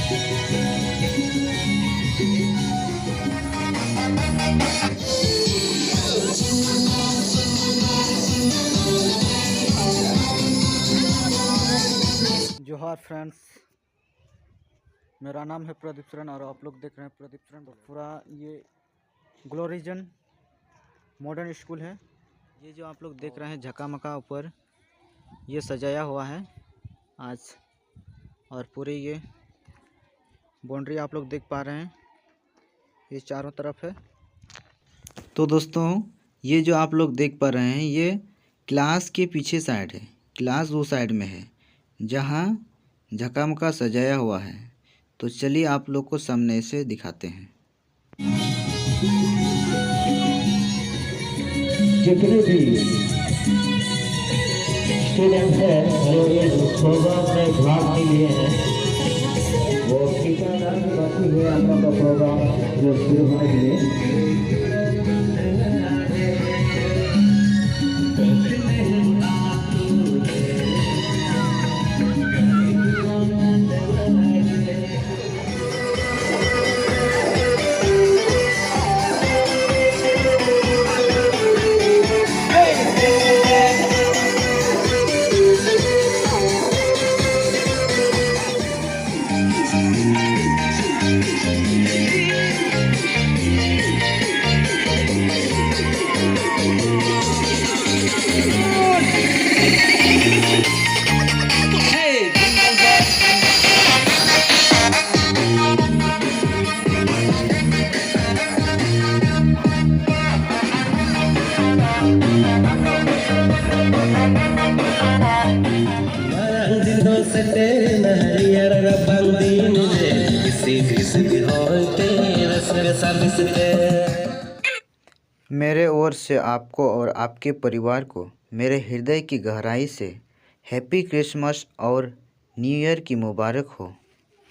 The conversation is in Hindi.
जोहार फ्रेंड्स, मेरा नाम है प्रदीप सरन और आप लोग देख रहे हैं प्रदीप सरन। पूरा ये ग्लोरीजन मॉडर्न स्कूल है। ये जो आप लोग देख रहे हैं झकामका ऊपर ये सजाया हुआ है आज, और पूरी ये बाउंड्री आप लोग देख पा रहे हैं, ये चारों तरफ है। तो दोस्तों, ये जो आप लोग देख पा रहे हैं ये क्लास के पीछे साइड है, क्लास वो साइड में है जहाँ झकामका सजाया हुआ है। तो चलिए आप लोग को सामने से दिखाते हैं। जितने भी स्टूडेंट हैं जो इस प्रोग्राम में भाग लिए हैं वो टीचर बाकी है हम लोग का प्रोग्राम जो शुरू होने के लिए। मेरे ओर से आपको और आपके परिवार को मेरे हृदय की गहराई से हैप्पी क्रिसमस और न्यू ईयर की मुबारक हो।